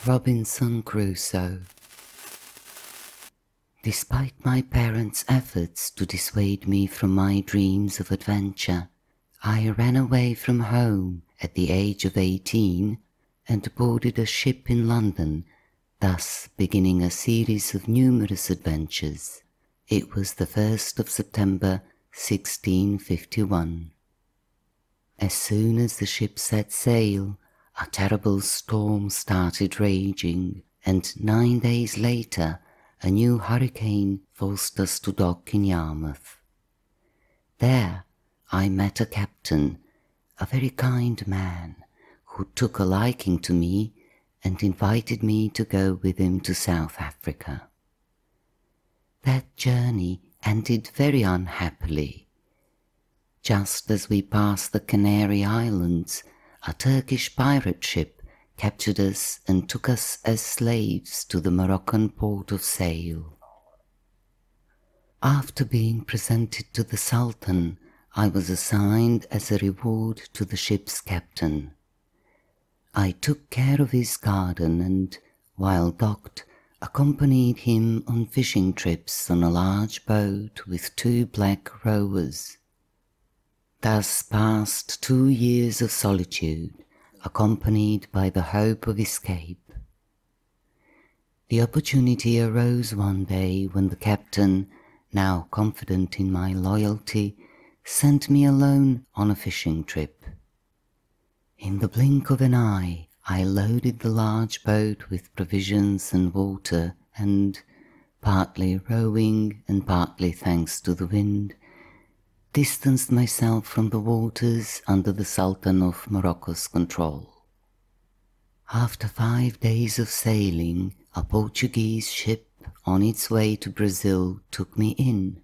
Robinson Crusoe. Despite my parents' efforts to dissuade me from my dreams of adventure, I ran away from home at the age of 18 and boarded a ship in London, thus beginning a series of numerous adventures. It was the 1st of September 1651. As soon as the ship set sail, a terrible storm started raging, and 9 days later a new hurricane forced us to dock in Yarmouth. There I met a captain, a very kind man, who took a liking to me and invited me to go with him to South Africa. That journey ended very unhappily. Just as we passed the Canary Islands, a Turkish pirate ship captured us and took us as slaves to the Moroccan port of Sale. After being presented to the Sultan, I was assigned as a reward to the ship's captain. I took care of his garden and, while docked, accompanied him on fishing trips on a large boat with 2 black rowers. Thus passed 2 years of solitude, accompanied by the hope of escape. The opportunity arose one day when the captain, now confident in my loyalty, sent me alone on a fishing trip. In the blink of an eye, I loaded the large boat with provisions and water and, partly rowing and partly thanks to the wind, distanced myself from the waters under the Sultan of Morocco's control. After 5 days of sailing, a Portuguese ship on its way to Brazil took me in.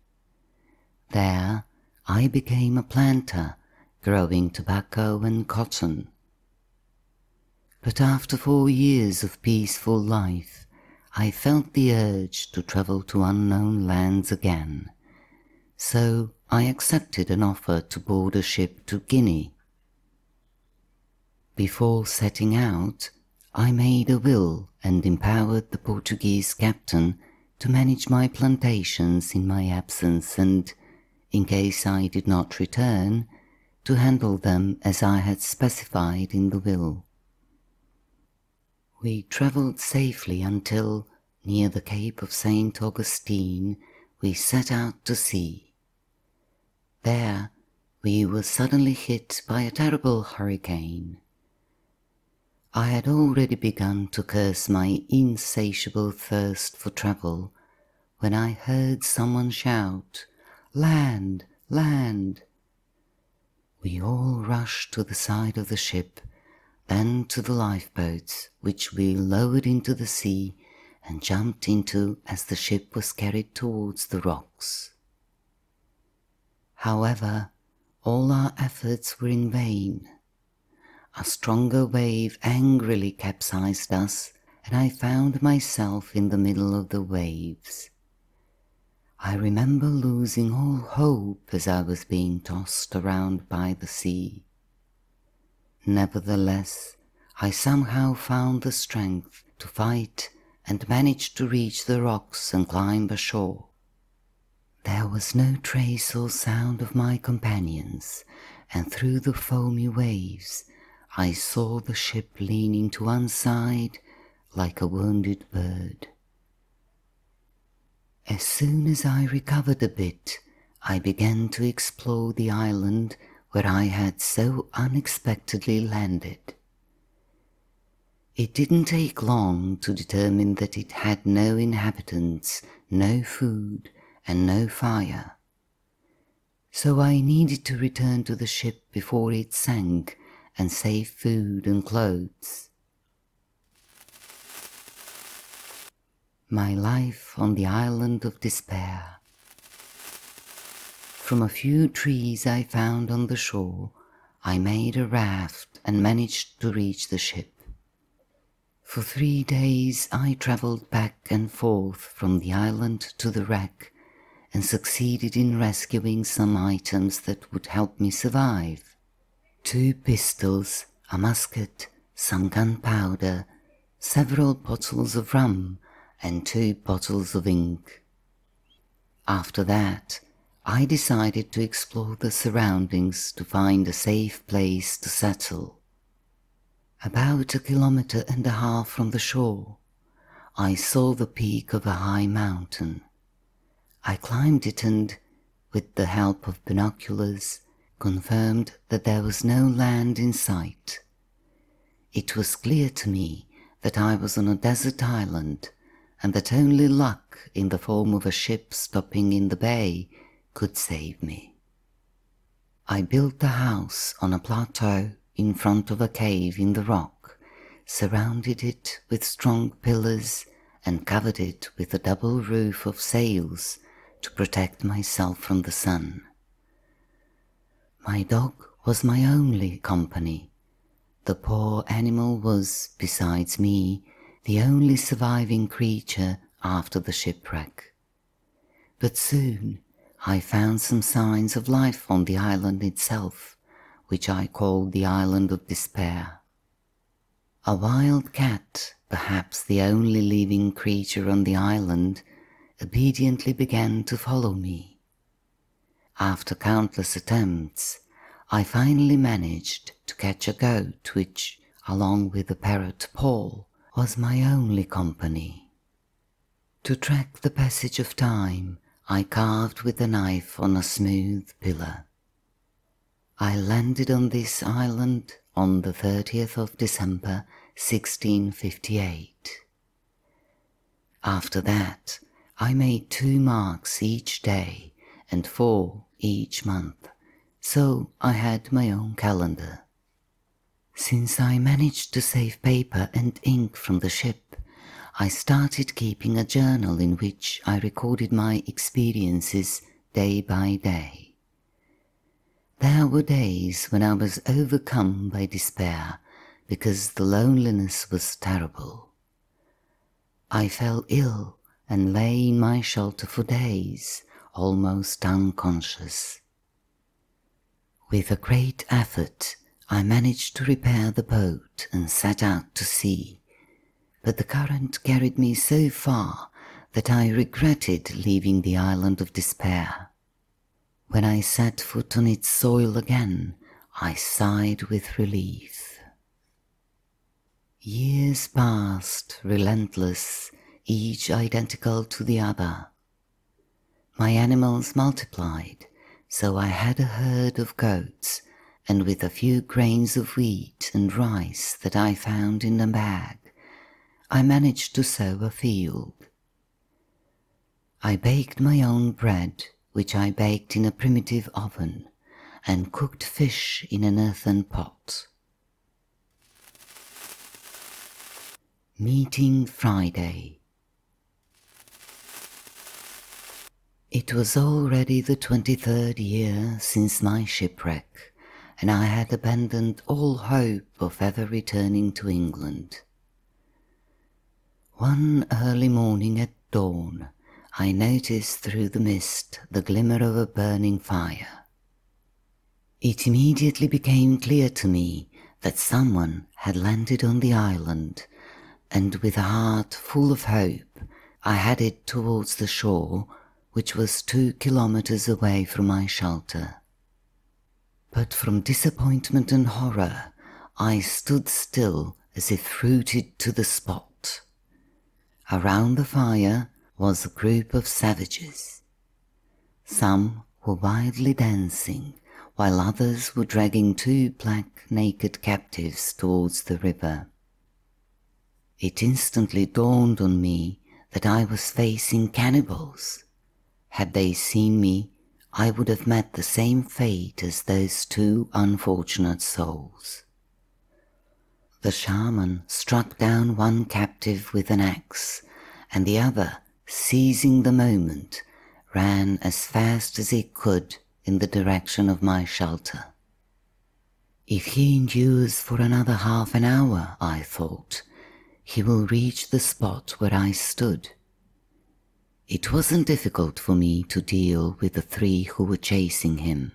There I became a planter, growing tobacco and cotton. But after 4 years of peaceful life, I felt the urge to travel to unknown lands again. So I accepted an offer to board a ship to Guinea. Before setting out, I made a will and empowered the Portuguese captain to manage my plantations in my absence and, in case I did not return, to handle them as I had specified in the will. We travelled safely until, near the Cape of St. Augustine, we set out to sea. There, we were suddenly hit by a terrible hurricane. I had already begun to curse my insatiable thirst for travel when I heard someone shout, "Land! Land!" We all rushed to the side of the ship, then to the lifeboats, which we lowered into the sea and jumped into as the ship was carried towards the rocks. However, all our efforts were in vain. A stronger wave angrily capsized us, and I found myself in the middle of the waves. I remember losing all hope as I was being tossed around by the sea. Nevertheless, I somehow found the strength to fight and managed to reach the rocks and climb ashore. There was no trace or sound of my companions, and through the foamy waves I saw the ship leaning to one side like a wounded bird. As soon as I recovered a bit, I began to explore the island where I had so unexpectedly landed. It didn't take long to determine that it had no inhabitants, no food, and no fire. So I needed to return to the ship before it sank and save food and clothes. My life on the island of despair. From a few trees I found on the shore, I made a raft and managed to reach the ship. For 3 days I travelled back and forth from the island to the wreck and succeeded in rescuing some items that would help me survive. 2 pistols, a musket, some gunpowder, several bottles of rum, and 2 bottles of ink. After that, I decided to explore the surroundings to find a safe place to settle. About 1.5 kilometers from the shore, I saw the peak of a high mountain. I climbed it and, with the help of binoculars, confirmed that there was no land in sight. It was clear to me that I was on a desert island and that only luck in the form of a ship stopping in the bay could save me. I built the house on a plateau in front of a cave in the rock, surrounded it with strong pillars and covered it with a double roof of sails to protect myself from the sun. My dog was my only company. The poor animal was, besides me, the only surviving creature after the shipwreck. But soon I found some signs of life on the island itself, which I called the Island of Despair. A wild cat, perhaps the only living creature on the island, obediently began to follow me. After countless attempts, I finally managed to catch a goat which, along with the parrot Paul, was my only company. To track the passage of time, I carved with a knife on a smooth pillar. I landed on this island on the 30th of December, 1658. After that, I made 2 marks each day and 4 each month, so I had my own calendar. Since I managed to save paper and ink from the ship, I started keeping a journal in which I recorded my experiences day by day. There were days when I was overcome by despair because the loneliness was terrible. I fell ill and lay in my shelter for days, almost unconscious. With a great effort, I managed to repair the boat and set out to sea, but the current carried me so far that I regretted leaving the Island of Despair. When I set foot on its soil again, I sighed with relief. Years passed, relentless, each identical to the other. My animals multiplied, so I had a herd of goats, and with a few grains of wheat and rice that I found in a bag, I managed to sow a field. I baked my own bread, which I baked in a primitive oven, and cooked fish in an earthen pot. Meeting Friday. It was already the 23rd year since my shipwreck, and I had abandoned all hope of ever returning to England. One early morning at dawn, I noticed through the mist the glimmer of a burning fire. It immediately became clear to me that someone had landed on the island, and with a heart full of hope, I headed towards the shore, which was 2 kilometers away from my shelter. But from disappointment and horror, I stood still as if rooted to the spot. Around the fire was a group of savages. Some were wildly dancing, while others were dragging 2 black naked captives towards the river. It instantly dawned on me that I was facing cannibals. Had they seen me, I would have met the same fate as those 2 unfortunate souls. The shaman struck down one captive with an axe, and the other, seizing the moment, ran as fast as he could in the direction of my shelter. If he endures for another half an hour, I thought, he will reach the spot where I stood. It wasn't difficult for me to deal with the 3 who were chasing him.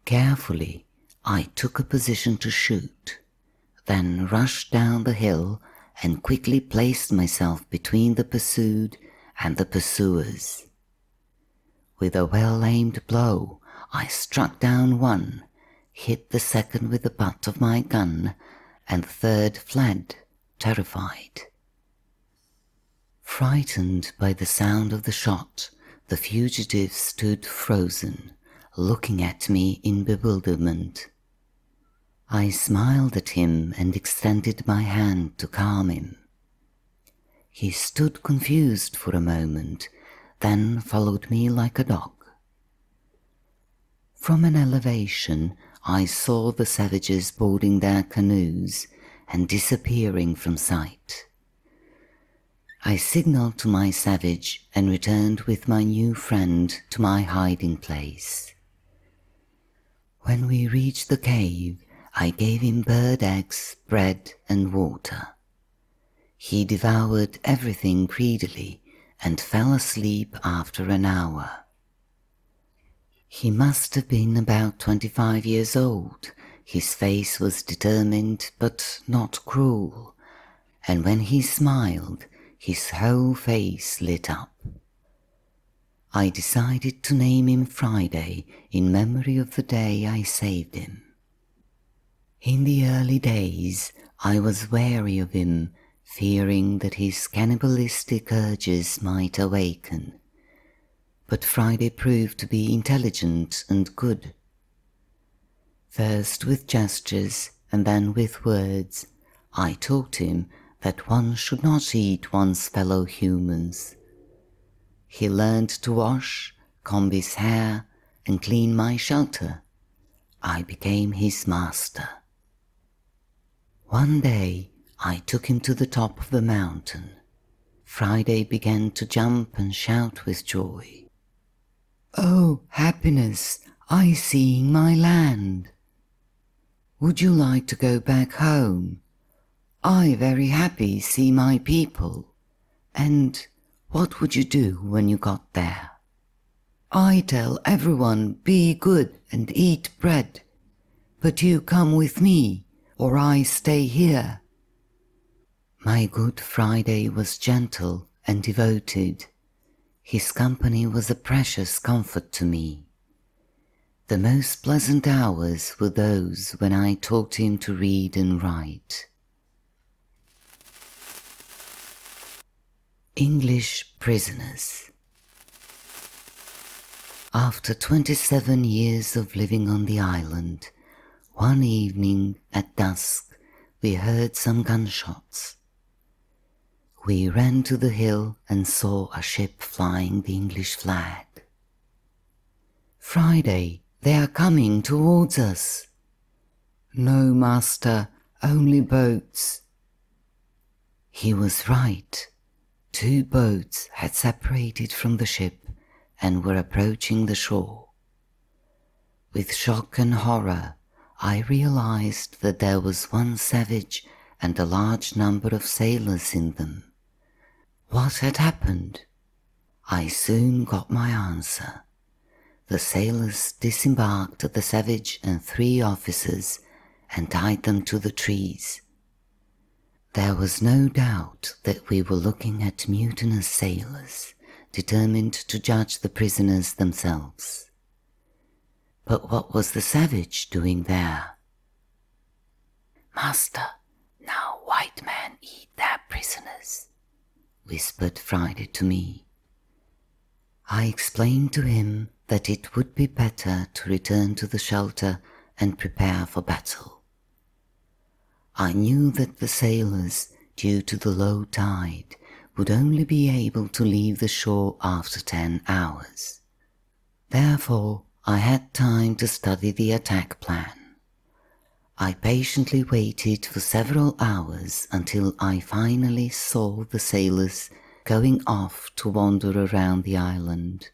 Carefully, I took a position to shoot, then rushed down the hill and quickly placed myself between the pursued and the pursuers. With a well-aimed blow, I struck down one, hit the second with the butt of my gun, and the third fled, terrified. Frightened by the sound of the shot, the fugitive stood frozen, looking at me in bewilderment. I smiled at him and extended my hand to calm him. He stood confused for a moment, then followed me like a dog. From an elevation, I saw the savages boarding their canoes and disappearing from sight. I signaled to my savage and returned with my new friend to my hiding place. When we reached the cave, I gave him bird eggs, bread, and water. He devoured everything greedily and fell asleep after an hour. He must have been about 25 years old. His face was determined but not cruel, and when he smiled, his whole face lit up. I decided to name him Friday in memory of the day I saved him. In the early days, I was wary of him, fearing that his cannibalistic urges might awaken. But Friday proved to be intelligent and good. First with gestures and then with words, I taught him that one should not eat one's fellow humans. He learned to wash, comb his hair, and clean my shelter. I became his master. One day, I took him to the top of the mountain. Friday began to jump and shout with joy. "Oh, happiness, I seeing my land. Would you like to go back home? I very happy see my people. And what would you do when you got there? I tell everyone be good and eat bread, but you come with me, or I stay here." My good Friday was gentle and devoted. His company was a precious comfort to me. The most pleasant hours were those when I taught him to read and write. English prisoners. After 27 years of living on the island, one evening at dusk we heard some gunshots. We ran to the hill and saw a ship flying the English flag. "Friday, they are coming towards us." "No, master, only boats." He was right. 2 boats had separated from the ship and were approaching the shore. With shock and horror, I realized that there was one savage and a large number of sailors in them. What had happened? I soon got my answer. The sailors disembarked the savage and 3 officers and tied them to the trees. There was no doubt that we were looking at mutinous sailors, determined to judge the prisoners themselves. But what was the savage doing there? "Master, now white men eat their prisoners," whispered Friday to me. I explained to him that it would be better to return to the shelter and prepare for battle. I knew that the sailors, due to the low tide, would only be able to leave the shore after 10 hours. Therefore, I had time to study the attack plan. I patiently waited for several hours until I finally saw the sailors going off to wander around the island.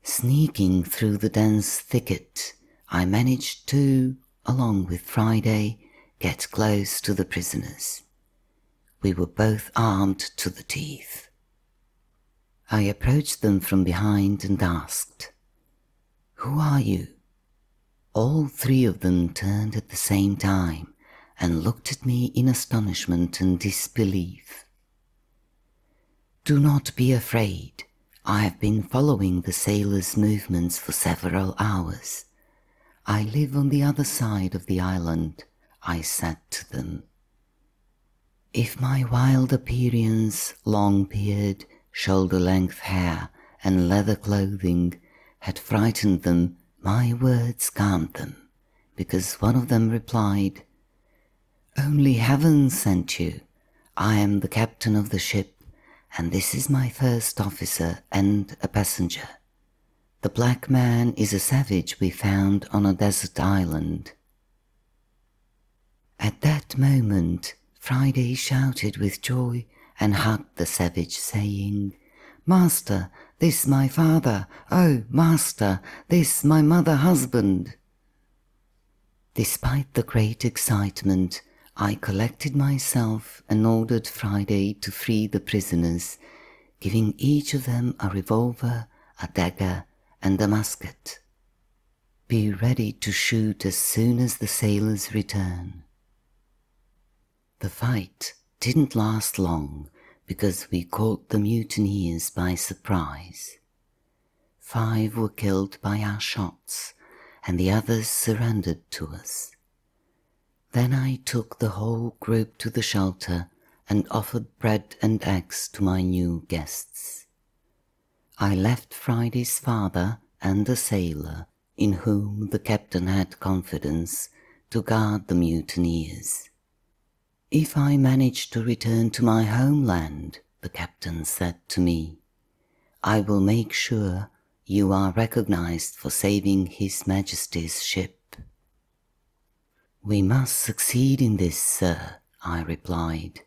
Sneaking through the dense thicket, I managed to, along with Friday, get close to the prisoners. We were both armed to the teeth. I approached them from behind and asked, "Who are you?" All 3 of them turned at the same time, and looked at me in astonishment and disbelief. "Do not be afraid. I have been following the sailors' movements for several hours. I live on the other side of the island," I said to them. If my wild appearance, long beard, shoulder-length hair, and leather clothing had frightened them, my words calmed them, because one of them replied, "Only heaven sent you. I am the captain of the ship, and this is my first officer and a passenger. The black man is a savage we found on a desert island." At that moment, Friday shouted with joy and hugged the savage, saying, "Master, this my father! Oh, master, this my mother-husband!" Despite the great excitement, I collected myself and ordered Friday to free the prisoners, giving each of them a revolver, a dagger, and a musket. "Be ready to shoot as soon as the sailors return." The fight didn't last long because we caught the mutineers by surprise. 5 were killed by our shots, and the others surrendered to us. Then I took the whole group to the shelter and offered bread and eggs to my new guests. I left Friday's father and a sailor, in whom the captain had confidence, to guard the mutineers. "If I manage to return to my homeland," the captain said to me, "I will make sure you are recognized for saving His Majesty's ship." "We must succeed in this, sir," I replied.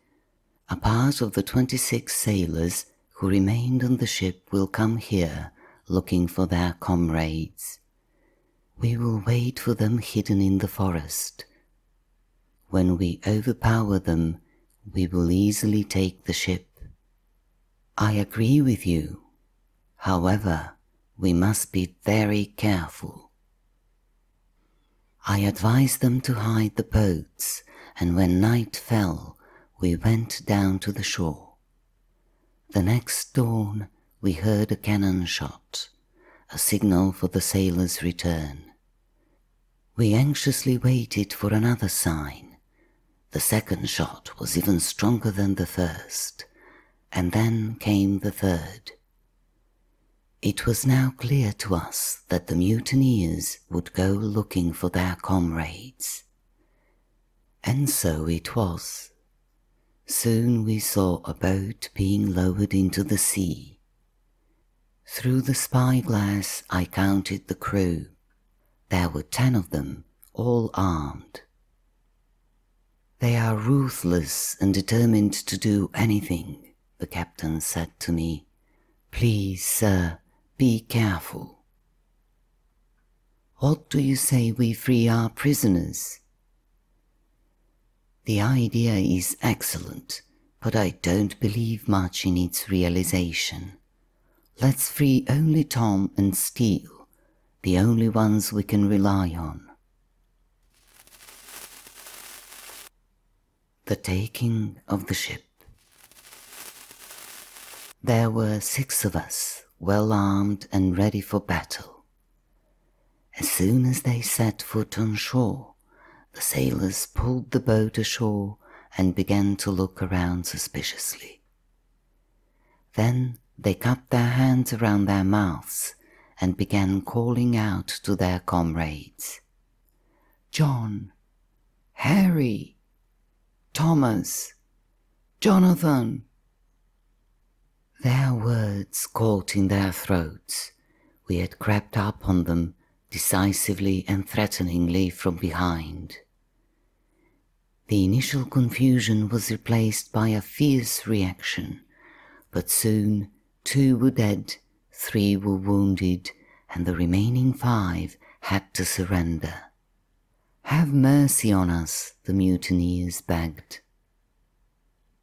"A part of the 26 sailors who remained on the ship will come here looking for their comrades. We will wait for them hidden in the forest. When we overpower them, we will easily take the ship. I agree with you. However, we must be very careful." I advised them to hide the boats, and when night fell, we went down to the shore. The next dawn, we heard a cannon shot, a signal for the sailors' return. We anxiously waited for another sign. The second shot was even stronger than the first, and then came the third. It was now clear to us that the mutineers would go looking for their comrades. And so it was. Soon we saw a boat being lowered into the sea. Through the spyglass I counted the crew. There were 10 of them, all armed. "They are ruthless and determined to do anything," the captain said to me. "Please, sir, be careful." "What do you say we free our prisoners?" "The idea is excellent, but I don't believe much in its realization. Let's free only Tom and Steele, the only ones we can rely on." The taking of the ship. There were 6 of us, well armed and ready for battle. As soon as they set foot on shore, the sailors pulled the boat ashore and began to look around suspiciously. Then they cupped their hands around their mouths and began calling out to their comrades. "John, Harry, Thomas, Jonathan." Their words caught in their throats. We had crept up on them decisively and threateningly from behind. The initial confusion was replaced by a fierce reaction, but soon 2 were dead, 3 were wounded, and the remaining 5 had to surrender. "Have mercy on us," the mutineers begged.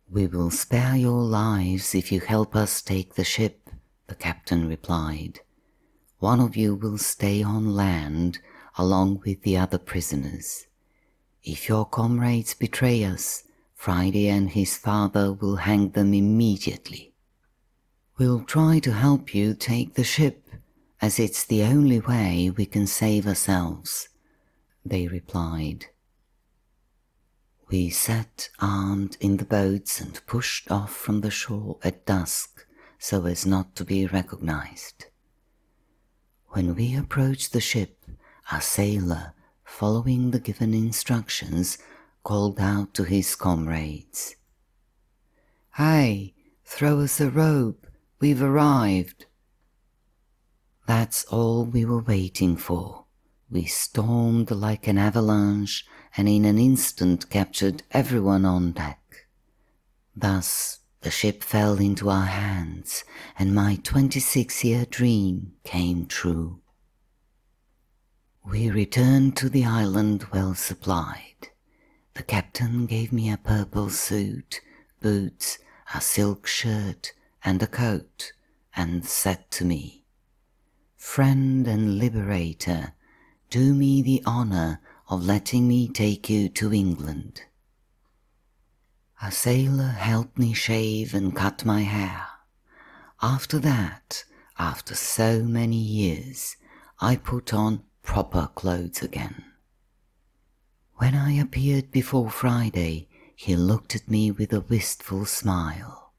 "We will spare your lives if you help us take the ship," the captain replied. "One of you will stay on land along with the other prisoners. If your comrades betray us, Friday and his father will hang them immediately. We'll try to help you take the ship, as it's the only way we can save ourselves," they replied. We sat armed in the boats and pushed off from the shore at dusk so as not to be recognized. When we approached the ship, a sailor, following the given instructions, called out to his comrades, "Hey, throw us a rope, we've arrived." That's all we were waiting for. We stormed like an avalanche and in an instant captured everyone on deck. Thus, the ship fell into our hands and my 26-year dream came true. We returned to the island well supplied. The captain gave me a purple suit, boots, a silk shirt and a coat, and said to me, "Friend and liberator, do me the honor of letting me take you to England." A sailor helped me shave and cut my hair. After that, after so many years, I put on proper clothes again. When I appeared before Friday, he looked at me with a wistful smile.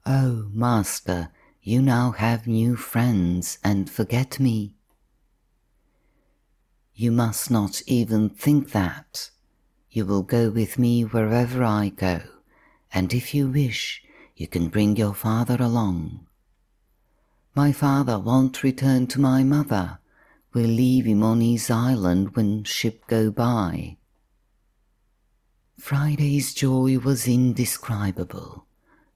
"Oh, master, you now have new friends and forget me." "You must not even think that. You will go with me wherever I go, and if you wish, you can bring your father along." "My father won't return to my mother. We'll leave him on his island when ship go by." Friday's joy was indescribable.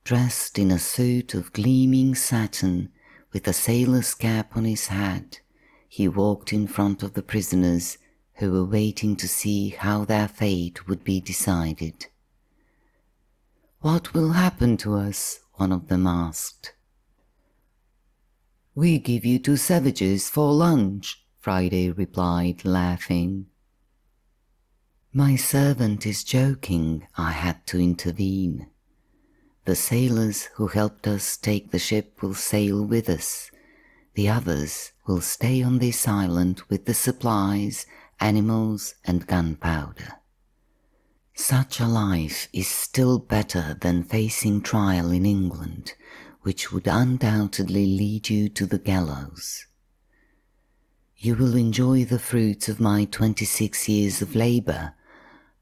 Dressed in a suit of gleaming satin, with a sailor's cap on his head, he walked in front of the prisoners who were waiting to see how their fate would be decided. "What will happen to us?" one of them asked. "We give you to savages for lunch," Friday replied, laughing. "My servant is joking," I had to intervene. "The sailors who helped us take the ship will sail with us. The others will stay on this island with the supplies, animals, and gunpowder. Such a life is still better than facing trial in England, which would undoubtedly lead you to the gallows. You will enjoy the fruits of my 26 years of labor.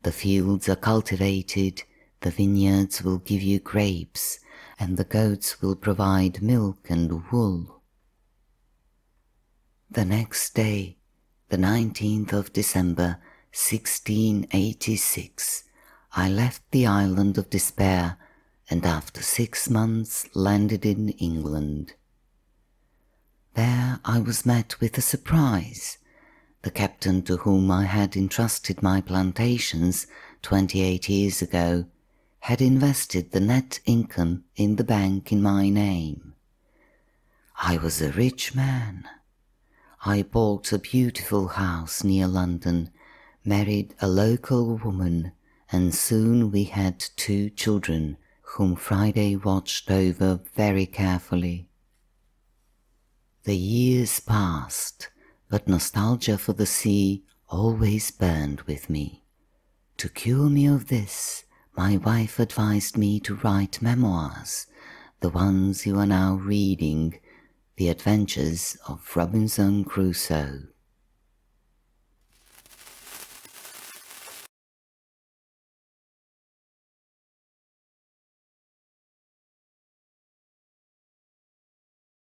The fields are cultivated, the vineyards will give you grapes, and the goats will provide milk and wool." The next day, the 19th of December, 1686, I left the island of despair and after 6 months landed in England. There I was met with a surprise. The captain to whom I had entrusted my plantations 28 years ago had invested the net income in the bank in my name. I was a rich man. I bought a beautiful house near London, married a local woman, and soon we had 2 children whom Friday watched over very carefully. The years passed, but nostalgia for the sea always burned with me. To cure me of this, my wife advised me to write memoirs, the ones you are now reading, The Adventures of Robinson Crusoe.